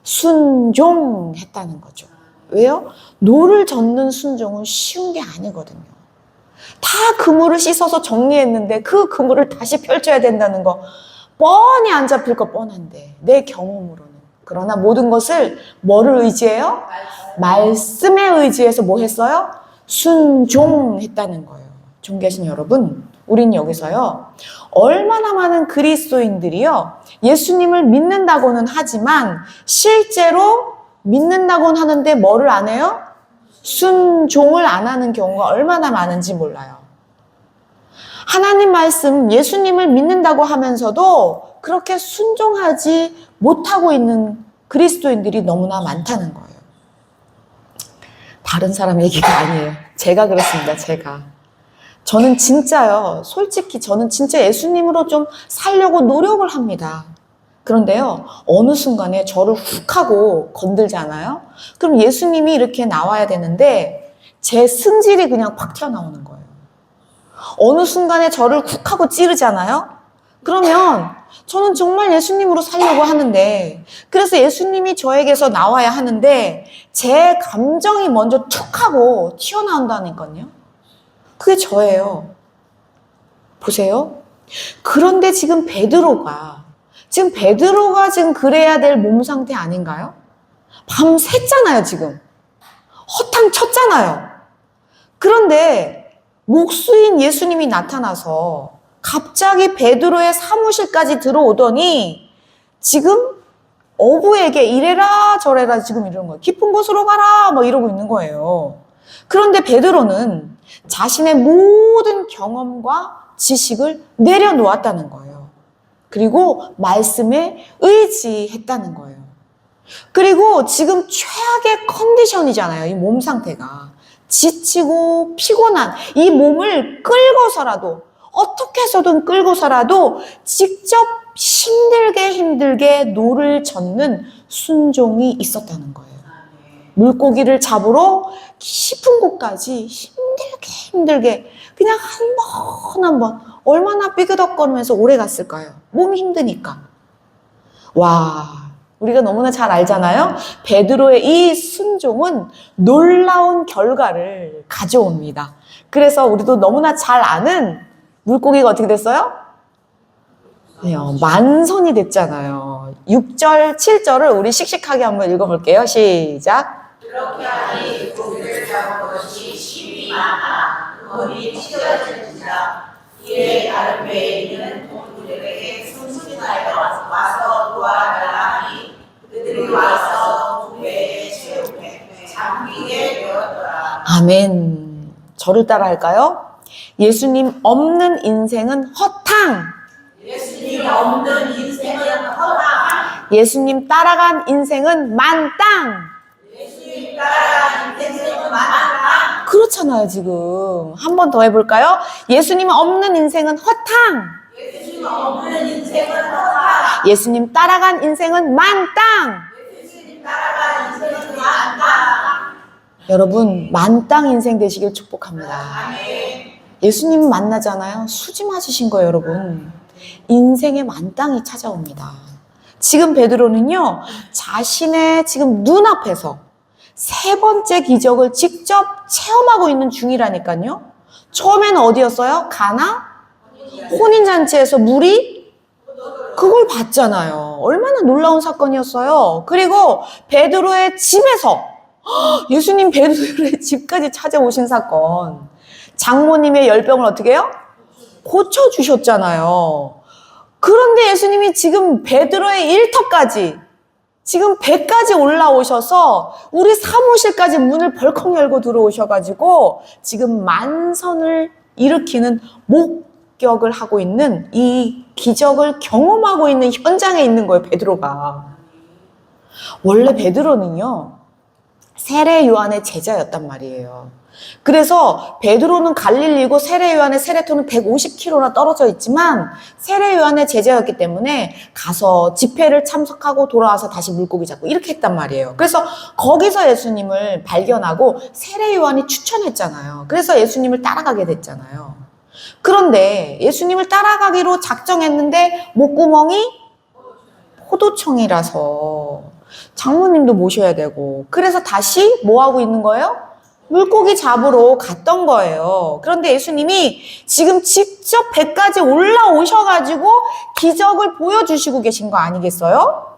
순종했다는 거죠. 왜요? 노를 젓는 순종은 쉬운 게 아니거든요. 다 그물을 씻어서 정리했는데 그 그물을 다시 펼쳐야 된다는 거 뻔히 안 잡힐 거 뻔한데 내 경험으로는. 그러나 모든 것을 뭐를 의지해요? 말씀에 의지해서 뭐 했어요? 순종했다는 거예요. 존귀하신 여러분, 우린 여기서요, 얼마나 많은 그리스도인들이요, 예수님을 믿는다고는 하지만 실제로 믿는다고는 하는데 뭐를 안 해요? 순종을 안 하는 경우가 얼마나 많은지 몰라요. 하나님 말씀, 예수님을 믿는다고 하면서도 그렇게 순종하지 못하고 있는 그리스도인들이 너무나 많다는 거예요. 다른 사람 얘기가 아니에요. 제가 그렇습니다. 저는 진짜요, 솔직히 저는 진짜 예수님으로 좀 살려고 노력을 합니다. 그런데요, 어느 순간에 저를 훅 하고 건들잖아요? 그럼 예수님이 이렇게 나와야 되는데 제 승질이 그냥 팍 튀어나오는 거예요. 어느 순간에 저를 훅 하고 찌르잖아요? 그러면 저는 정말 예수님으로 살려고 하는데, 그래서 예수님이 저에게서 나와야 하는데 제 감정이 먼저 툭 하고 튀어나온다니까요. 그게 저예요. 보세요. 그런데 지금 베드로가 지금 그래야 될 몸 상태 아닌가요? 밤 샜잖아요, 지금. 허탕 쳤잖아요. 그런데 목수인 예수님이 나타나서 갑자기 베드로의 사무실까지 들어오더니 지금 어부에게 이래라 저래라 지금 이러는 거예요. 깊은 곳으로 가라 막 이러고 있는 거예요. 그런데 베드로는 자신의 모든 경험과 지식을 내려놓았다는 거예요. 그리고 말씀에 의지했다는 거예요. 그리고 지금 최악의 컨디션이잖아요. 이 몸 상태가. 지치고 피곤한 이 몸을 끌고서라도, 어떻게 해서든 끌고서라도 직접 힘들게 노를 젓는 순종이 있었다는 거예요. 물고기를 잡으러 깊은 곳까지 힘들게 그냥 한 번 얼마나 삐그덕거리면서 오래 갔을까요? 몸이 힘드니까. 와, 우리가 너무나 잘 알잖아요. 베드로의 이 순종은 놀라운 결과를 가져옵니다. 그래서 우리도 너무나 잘 아는 물고기가 어떻게 됐어요? 만선이 됐잖아요. 6절, 7절을 우리 씩씩하게 한번 읽어볼게요. 시작. 그렇게 하니 고기를 잡은 것이 심히 많아 머리 찢어질지라. 이에 다른 배에 있는 동물들에게 숨죽이나이가 와서 도와달라 하니 그들이 와서 두 배에 채우매 잠기게 되었더라. 아멘. 저를 따라 할까요? 예수님 없는 인생은 허탕. 예수님 없는 인생은 허망. 예수님 따라간 인생은 만땅. 예수님 따라간 인생은 만땅. 그렇잖아요, 지금. 한 번 더 해볼까요? 예수님 없는 인생은 허탕. 예수님 없는 인생은 허망. 예수님 따라간 인생은 만땅. 예수님 따라간 인생은 만땅. 여러분, 만땅 인생 되시길 축복합니다. 아멘. 예수님 만나잖아요. 수지 맞으신 거예요, 여러분. 인생의 만땅이 찾아옵니다. 지금 베드로는요, 자신의 지금 눈앞에서 세 번째 기적을 직접 체험하고 있는 중이라니까요. 처음에는 어디였어요? 가나? 혼인잔치에서 물이 그걸 봤잖아요. 얼마나 놀라운 사건이었어요. 그리고 베드로의 집에서 예수님 베드로의 집까지 찾아오신 사건. 장모님의 열병을 어떻게 해요? 고쳐주셨잖아요. 그런데 예수님이 지금 베드로의 일터까지, 지금 배까지 올라오셔서 우리 사무실까지 문을 벌컥 열고 들어오셔가지고 지금 만선을 일으키는 목격을 하고 있는 이 기적을 경험하고 있는 현장에 있는 거예요, 베드로가. 원래 베드로는요, 세례 요한의 제자였단 말이에요. 그래서 베드로는 갈릴리고 세례 요한의 세례터는 150km나 떨어져 있지만 세례 요한의 제자였기 때문에 가서 집회를 참석하고 돌아와서 다시 물고기 잡고 이렇게 했단 말이에요. 그래서 거기서 예수님을 발견하고 세례 요한이 추천했잖아요. 그래서 예수님을 따라가게 됐잖아요. 그런데 예수님을 따라가기로 작정했는데 목구멍이 포도청이라서 장모님도 모셔야 되고, 그래서 다시 뭐 하고 있는 거예요? 물고기 잡으러 갔던 거예요. 그런데 예수님이 지금 직접 배까지 올라오셔가지고 기적을 보여주시고 계신 거 아니겠어요?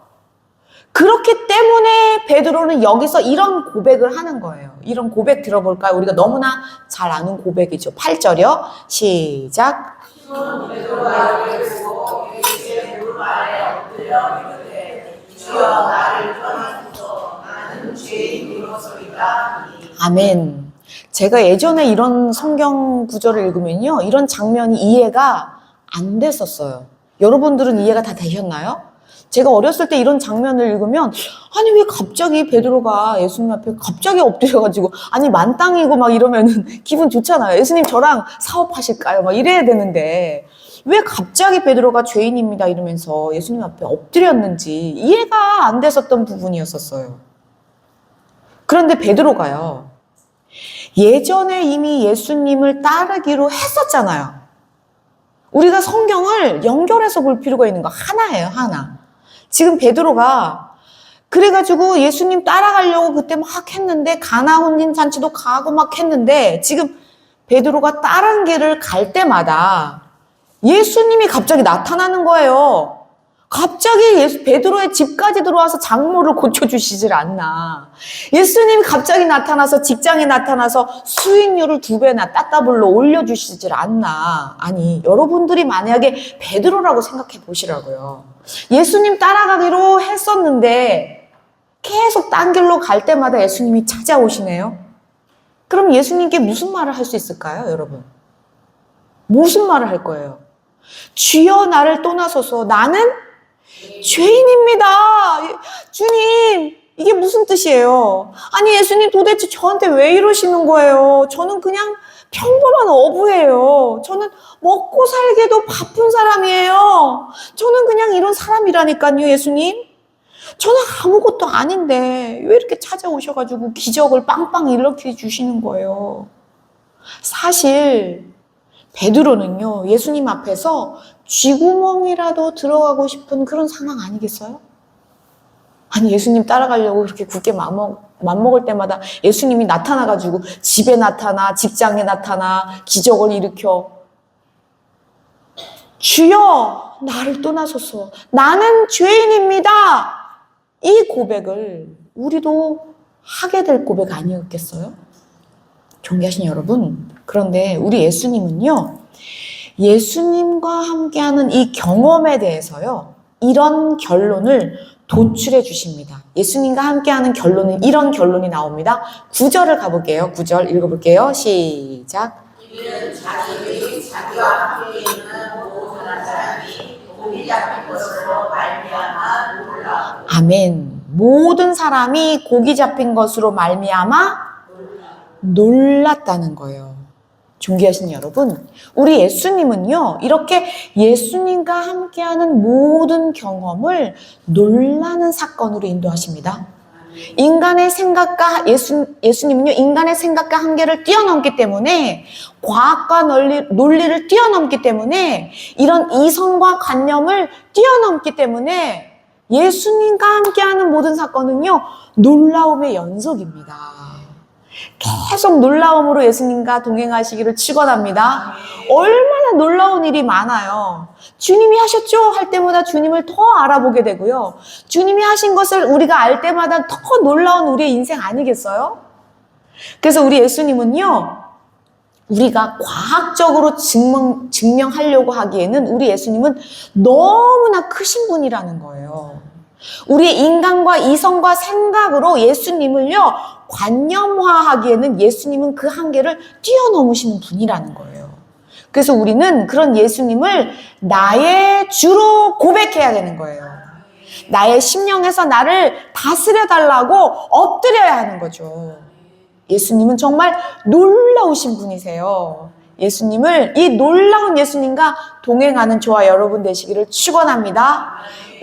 그렇기 때문에 베드로는 여기서 이런 고백을 하는 거예요. 이런 고백 들어볼까요? 우리가 너무나 잘 아는 고백이죠. 8절이요. 시작. 시몬 베드로가 이를 보고 예수의 무릎 아래 엎드려 이르되 주여 나를 떠나소서 나는 죄인이로소이다. 아멘. 제가 예전에 이런 성경 구절을 읽으면요, 이런 장면이 이해가 안 됐었어요. 여러분들은 이해가 다 되셨나요? 제가 어렸을 때 이런 장면을 읽으면 아니 왜 갑자기 베드로가 예수님 앞에 갑자기 엎드려가지고 아니 만땅이고 막 이러면은 기분 좋잖아요. 예수님 저랑 사업하실까요? 막 이래야 되는데 왜 갑자기 베드로가 죄인입니다 이러면서 예수님 앞에 엎드렸는지 이해가 안 됐었던 부분이었었어요. 그런데 베드로가요, 예전에 이미 예수님을 따르기로 했었잖아요. 우리가 성경을 연결해서 볼 필요가 있는 거 하나예요, 하나. 지금 베드로가 그래가지고 예수님 따라가려고 그때 막 했는데 가나 혼인잔치도 가고 막 했는데 지금 베드로가 다른 길을 갈 때마다 예수님이 갑자기 나타나는 거예요. 갑자기 베드로의 집까지 들어와서 장모를 고쳐주시질 않나. 예수님이 갑자기 나타나서 직장에 나타나서 수익률을 2배나 따따블로 올려주시질 않나. 아니, 여러분들이 만약에 베드로라고 생각해 보시라고요. 예수님 따라가기로 했었는데 계속 딴 길로 갈 때마다 예수님이 찾아오시네요. 그럼 예수님께 무슨 말을 할 수 있을까요, 여러분? 무슨 말을 할 거예요? 주여 나를 떠나소서 나는 죄인입니다. 주님, 이게 무슨 뜻이에요? 아니, 예수님 도대체 저한테 왜 이러시는 거예요? 저는 그냥 평범한 어부예요. 저는 먹고 살기도 바쁜 사람이에요. 저는 그냥 이런 사람이라니까요, 예수님. 저는 아무것도 아닌데 왜 이렇게 찾아오셔가지고 기적을 빵빵 일으켜 주시는 거예요? 사실 베드로는요, 예수님 앞에서 쥐구멍이라도 들어가고 싶은 그런 상황 아니겠어요? 아니, 예수님 따라가려고 그렇게 굳게 맘먹을 때마다 예수님이 나타나가지고 집에 나타나, 직장에 나타나, 기적을 일으켜. 주여 나를 떠나소서 나는 죄인입니다. 이 고백을 우리도 하게 될 고백 아니었겠어요? 존귀하신 여러분, 그런데 우리 예수님은요, 예수님과 함께하는 이 경험에 대해서요, 이런 결론을 도출해 주십니다. 예수님과 함께하는 결론은 이런 결론이 나옵니다. 9절을 가볼게요. 9절 읽어볼게요. 시작. 이는 자기의 자기와 함께 있는 모든 사람이 고기 잡힌 것으로 말미암아 놀라고. 아멘. 모든 사람이 고기 잡힌 것으로 말미암아 놀랐다는 거예요. 존귀하신 여러분, 우리 예수님은요, 이렇게 예수님과 함께하는 모든 경험을 놀라는 사건으로 인도하십니다. 인간의 생각과 예수님은요, 인간의 생각과 한계를 뛰어넘기 때문에, 과학과 논리를 뛰어넘기 때문에, 이런 이성과 관념을 뛰어넘기 때문에 예수님과 함께하는 모든 사건은요, 놀라움의 연속입니다. 계속 놀라움으로 예수님과 동행하시기를 축원합니다. 얼마나 놀라운 일이 많아요. 주님이 하셨죠? 할 때마다 주님을 더 알아보게 되고요. 주님이 하신 것을 우리가 알 때마다 더 놀라운 우리의 인생 아니겠어요? 그래서 우리 예수님은요, 우리가 과학적으로 증명하려고 하기에는 우리 예수님은 너무나 크신 분이라는 거예요. 우리의 인간과 이성과 생각으로 예수님을요, 관념화하기에는 예수님은 그 한계를 뛰어넘으시는 분이라는 거예요. 그래서 우리는 그런 예수님을 나의 주로 고백해야 되는 거예요. 나의 심령에서 나를 다스려달라고 엎드려야 하는 거죠. 예수님은 정말 놀라우신 분이세요. 예수님을, 이 놀라운 예수님과 동행하는 저와 여러분 되시기를 축원합니다.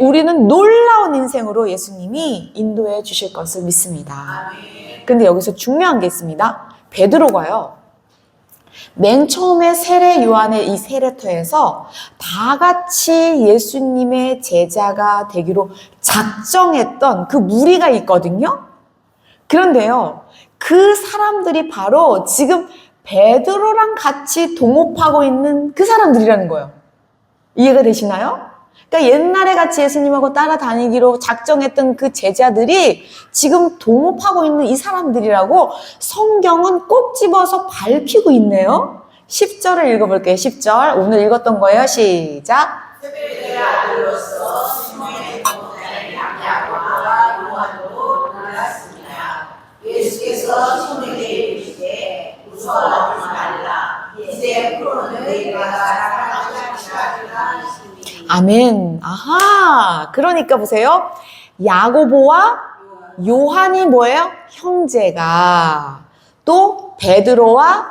우리는 놀라운 인생으로 예수님이 인도해 주실 것을 믿습니다. 근데 여기서 중요한 게 있습니다. 베드로가요, 맨 처음에 세례 요한의 이 세례터에서 다 같이 예수님의 제자가 되기로 작정했던 그 무리가 있거든요. 그런데요, 그 사람들이 바로 지금 베드로랑 같이 동업하고 있는 그 사람들이라는 거예요. 이해가 되시나요? 그러니까 옛날에 같이 예수님하고 따라다니기로 작정했던 그 제자들이 지금 동업하고 있는 이 사람들이라고 성경은 꼭 집어서 밝히고 있네요. 10절을 읽어볼게요. 10절. 오늘 읽었던 거예요. 시작. 세베대의 아들로서 시몬의 동생 야고보와 요한도 놀랐습니다. 예수께서 시몬에게 이르시되 무서워하지 말라. 이제 프로는 내가 사랑하는 자들아. 아멘. 아하. 그러니까 보세요. 야고보와 요한이 뭐예요? 형제가. 또 베드로와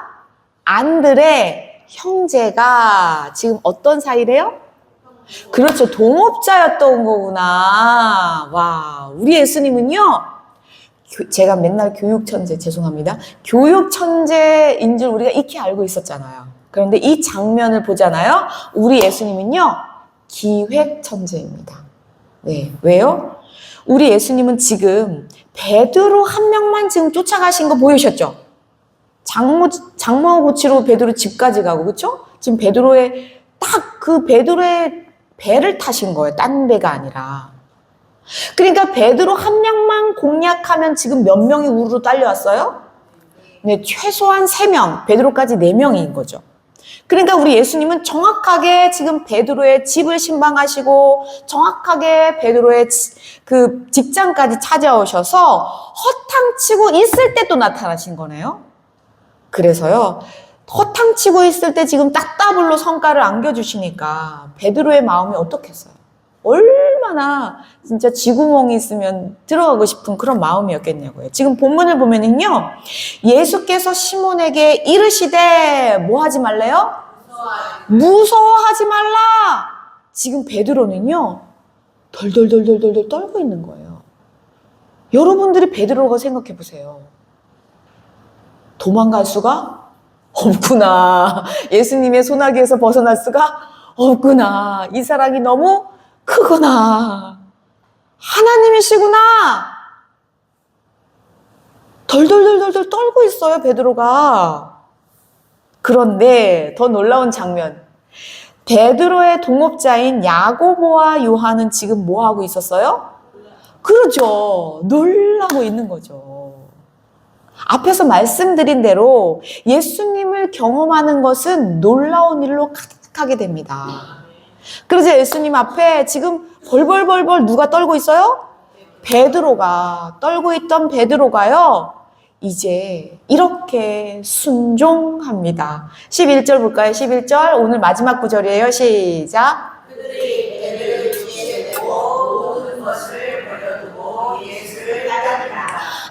안드레 형제가 지금 어떤 사이래요? 그렇죠. 동업자였던 거구나. 와, 우리 예수님은요, 제가 맨날 교육천재, 죄송합니다. 교육천재인 줄 우리가 익히 알고 있었잖아요. 그런데 이 장면을 보잖아요. 우리 예수님은요, 기획천재입니다. 네, 왜요? 우리 예수님은 지금 베드로 한 명만 지금 쫓아가신 거 보이셨죠? 장모 고치러 베드로 집까지 가고, 그렇죠? 지금 베드로의 딱 그 베드로의 배를 타신 거예요. 딴 배가 아니라. 그러니까 베드로 한 명만 공략하면 지금 몇 명이 우르르 딸려왔어요? 네, 최소한 3명, 베드로까지 4명인 거죠. 그러니까 우리 예수님은 정확하게 지금 베드로의 집을 신방하시고 정확하게 베드로의 그 직장까지 찾아오셔서 허탕치고 있을 때 또 나타나신 거네요. 그래서요, 허탕치고 있을 때 지금 따따블로 성과를 안겨주시니까 베드로의 마음이 어떻겠어요? 얼마나 진짜 쥐구멍이 있으면 들어가고 싶은 그런 마음이었겠냐고요. 지금 본문을 보면은요, 예수께서 시몬에게 이르시되 뭐 하지 말래요? 무서워하지 말라. 지금 베드로는요, 덜덜덜덜덜 떨고 있는 거예요. 여러분들이 베드로가 생각해 보세요. 도망갈 수가 없구나. 예수님의 손아귀에서 벗어날 수가 없구나. 이 사랑이 너무 크구나. 하나님이시구나. 덜덜덜덜 떨고 있어요, 베드로가. 그런데 더 놀라운 장면. 베드로의 동업자인 야고보와 요한은 지금 뭐 하고 있었어요? 그렇죠. 놀라고 있는 거죠. 앞에서 말씀드린 대로 예수님을 경험하는 것은 놀라운 일로 가득하게 됩니다. 그래서 예수님 앞에 지금 벌벌벌벌 누가 떨고 있어요? 베드로가, 떨고 있던 베드로가요, 이제 이렇게 순종합니다. 11절 볼까요? 11절 오늘 마지막 구절이에요. 시작. 그들이 배를 주위에 대고 모든 것을 버려두고 예수를 따르니라.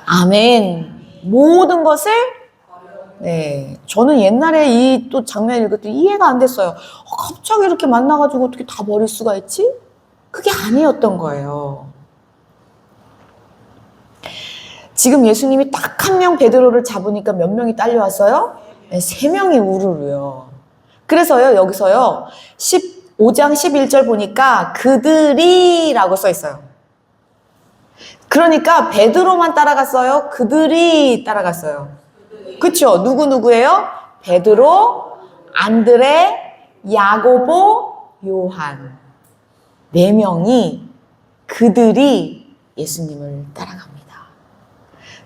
아멘. 모든 것을, 네, 저는 옛날에 이 또 장면 읽을 때 이해가 안 됐어요. 갑자기 이렇게 만나가지고 어떻게 다 버릴 수가 있지? 그게 아니었던 거예요. 지금 예수님이 딱 한 명 베드로를 잡으니까 몇 명이 딸려왔어요? 네, 3명이 우르르요. 그래서요, 여기서요, 15장 11절 보니까 그들이 라고 써 있어요. 그러니까 베드로만 따라갔어요? 그들이 따라갔어요? 그쵸? 누구예요? 베드로, 안드레, 야고보, 요한. 4명이 그들이 예수님을 따라갑니다.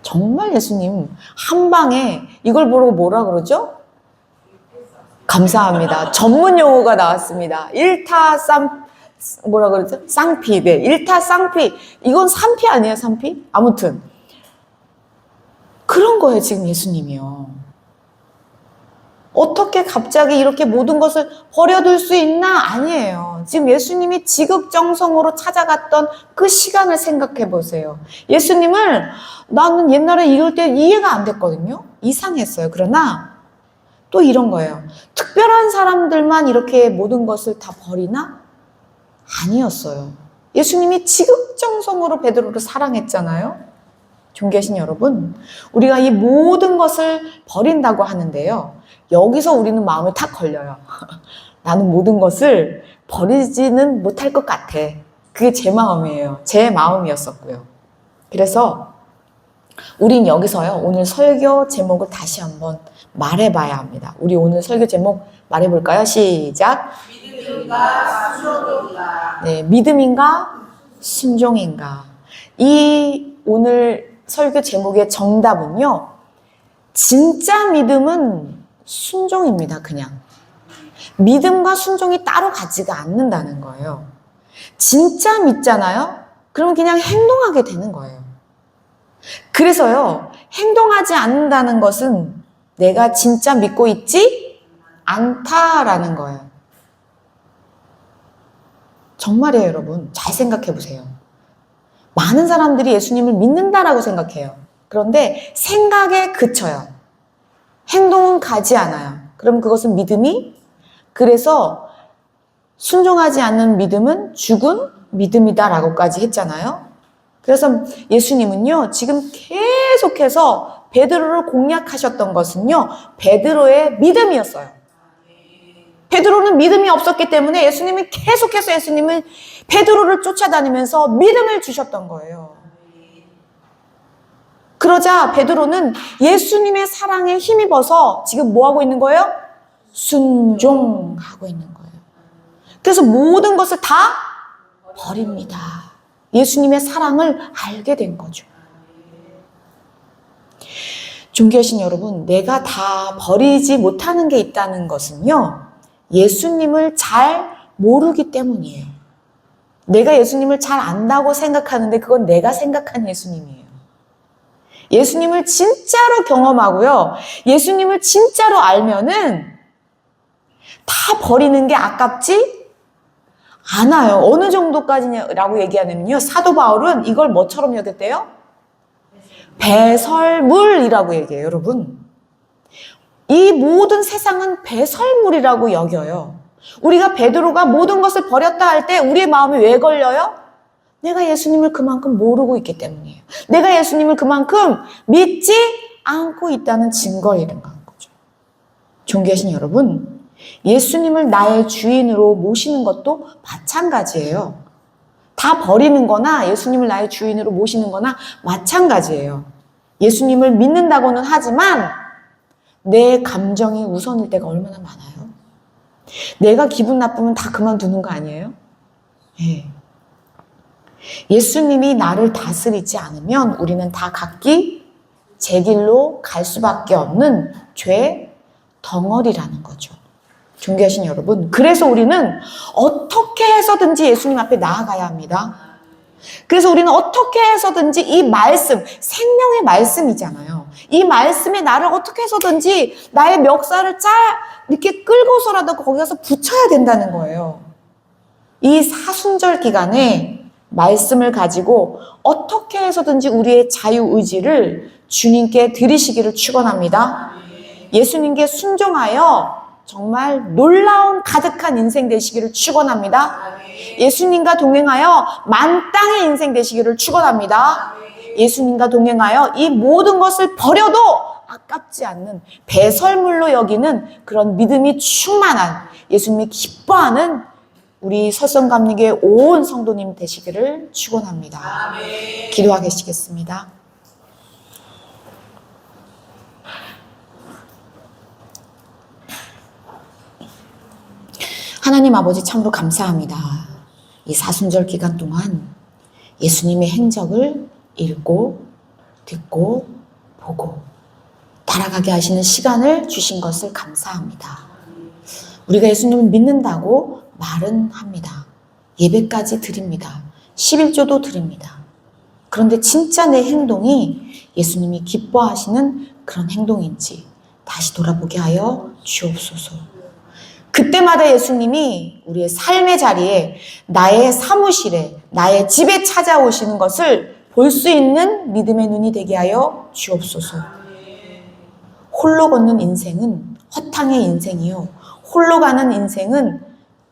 정말 예수님 한 방에 이걸 보고 뭐라 그러죠? 감사합니다. 전문 용어가 나왔습니다. 뭐라 그러죠? 쌍피. 네, 일타쌍피. 이건 3피 아니에요, 3피? 아무튼 그런 거예요, 지금 예수님이요. 어떻게 갑자기 이렇게 모든 것을 버려둘 수 있나? 아니에요. 지금 예수님이 지극정성으로 찾아갔던 그 시간을 생각해 보세요. 예수님을 나는 옛날에 이럴 때 이해가 안 됐거든요. 이상했어요. 그러나 또 이런 거예요. 특별한 사람들만 이렇게 모든 것을 다 버리나? 아니었어요. 예수님이 지극정성으로 베드로를 사랑했잖아요. 존귀하신 여러분, 우리가 이 모든 것을 버린다고 하는데요. 여기서 우리는 마음에 탁 걸려요. 나는 모든 것을 버리지는 못할 것 같아. 그게 제 마음이에요. 제 마음이었었고요. 그래서 우린 여기서요, 오늘 설교 제목을 다시 한번 말해봐야 합니다. 우리 오늘 설교 제목 말해볼까요? 시작. 믿음인가 순종인가. 네, 믿음인가 순종인가. 이 오늘 설교 제목의 정답은요, 진짜 믿음은 순종입니다. 그냥 믿음과 순종이 따로 가지가 않는다는 거예요. 진짜 믿잖아요? 그러면 그냥 행동하게 되는 거예요. 그래서요, 행동하지 않는다는 것은 내가 진짜 믿고 있지 않다라는 거예요. 정말이에요, 여러분. 잘 생각해 보세요. 많은 사람들이 예수님을 믿는다라고 생각해요. 그런데 생각에 그쳐요. 행동은 가지 않아요. 그럼 그것은 믿음이? 그래서 순종하지 않는 믿음은 죽은 믿음이다라고까지 했잖아요. 그래서 예수님은요, 지금 계속해서 베드로를 공략하셨던 것은요, 베드로의 믿음이었어요. 베드로는 믿음이 없었기 때문에 예수님이 계속해서 베드로를 쫓아다니면서 믿음을 주셨던 거예요. 그러자 베드로는 예수님의 사랑에 힘입어서 지금 뭐 하고 있는 거예요? 순종하고 있는 거예요. 그래서 모든 것을 다 버립니다. 예수님의 사랑을 알게 된 거죠. 존귀하신 여러분, 내가 다 버리지 못하는 게 있다는 것은요, 예수님을 잘 모르기 때문이에요. 내가 예수님을 잘 안다고 생각하는데 그건 내가 생각한 예수님이에요. 예수님을 진짜로 경험하고요, 예수님을 진짜로 알면은 다 버리는 게 아깝지 않아요. 어느 정도까지라고 얘기하냐면요, 사도 바울은 이걸 뭐처럼 여겼대요? 배설물이라고 얘기해요, 여러분. 이 모든 세상은 배설물이라고 여겨요. 우리가 베드로가 모든 것을 버렸다 할 때 우리의 마음이 왜 걸려요? 내가 예수님을 그만큼 모르고 있기 때문이에요. 내가 예수님을 그만큼 믿지 않고 있다는 증거를 이런 거죠. 존귀하신 여러분, 예수님을 나의 주인으로 모시는 것도 마찬가지예요. 다 버리는 거나 예수님을 나의 주인으로 모시는 거나 마찬가지예요. 예수님을 믿는다고는 하지만 내 감정이 우선일 때가 얼마나 많아요. 내가 기분 나쁘면 다 그만두는 거 아니에요? 예. 예수님이 나를 다스리지 않으면 우리는 다 각기 제 길로 갈 수밖에 없는 죄 덩어리라는 거죠. 존귀하신 여러분, 그래서 우리는 어떻게 해서든지 예수님 앞에 나아가야 합니다. 그래서 우리는 어떻게 해서든지 이 말씀, 생명의 말씀이잖아요. 이 말씀에 나를 어떻게 해서든지 나의 멱살을 이렇게 끌고서라도 거기 가서 붙여야 된다는 거예요. 이 사순절 기간에 말씀을 가지고 어떻게 해서든지 우리의 자유의지를 주님께 드리시기를 축원합니다. 예수님께 순종하여 정말 놀라운 가득한 인생 되시기를 축원합니다. 예수님과 동행하여 만땅의 인생 되시기를 축원합니다. 예수님과 동행하여 이 모든 것을 버려도 아깝지 않는 배설물로 여기는 그런 믿음이 충만한 예수님이 기뻐하는 우리 설성감리교회 온 성도님 되시기를 축원합니다. 기도하겠습니다. 하나님 아버지 참으로 감사합니다. 이 사순절 기간 동안 예수님의 행적을 읽고 듣고 보고 따라가게 하시는 시간을 주신 것을 감사합니다. 우리가 예수님을 믿는다고 말은 합니다. 예배까지 드립니다. 11조도 드립니다. 그런데 진짜 내 행동이 예수님이 기뻐하시는 그런 행동인지 다시 돌아보게 하여 주옵소서. 그때마다 예수님이 우리의 삶의 자리에, 나의 사무실에, 나의 집에 찾아오시는 것을 볼 수 있는 믿음의 눈이 되게 하여 주옵소서. 홀로 걷는 인생은 허탕의 인생이요, 홀로 가는 인생은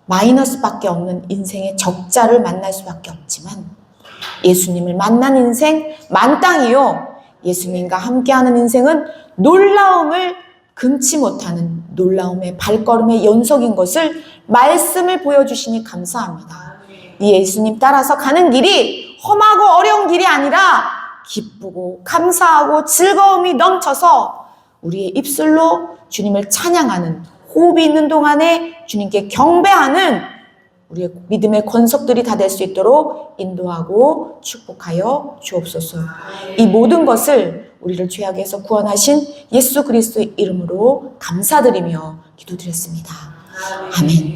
마이너스밖에 없는 인생의 적자를 만날 수밖에 없지만 예수님을 만난 인생 만땅이요, 예수님과 함께하는 인생은 놀라움을 금치 못하는 놀라움의 발걸음의 연속인 것을 말씀을 보여주시니 감사합니다. 이 예수님 따라서 가는 길이 험하고 어려운 길이 아니라 기쁘고 감사하고 즐거움이 넘쳐서 우리의 입술로 주님을 찬양하는, 호흡이 있는 동안에 주님께 경배하는 우리의 믿음의 권속들이 다 될 수 있도록 인도하고 축복하여 주옵소서. 이 모든 것을 우리를 죄악에서 구원하신 예수 그리스도의 이름으로 감사드리며 기도드렸습니다. 아멘.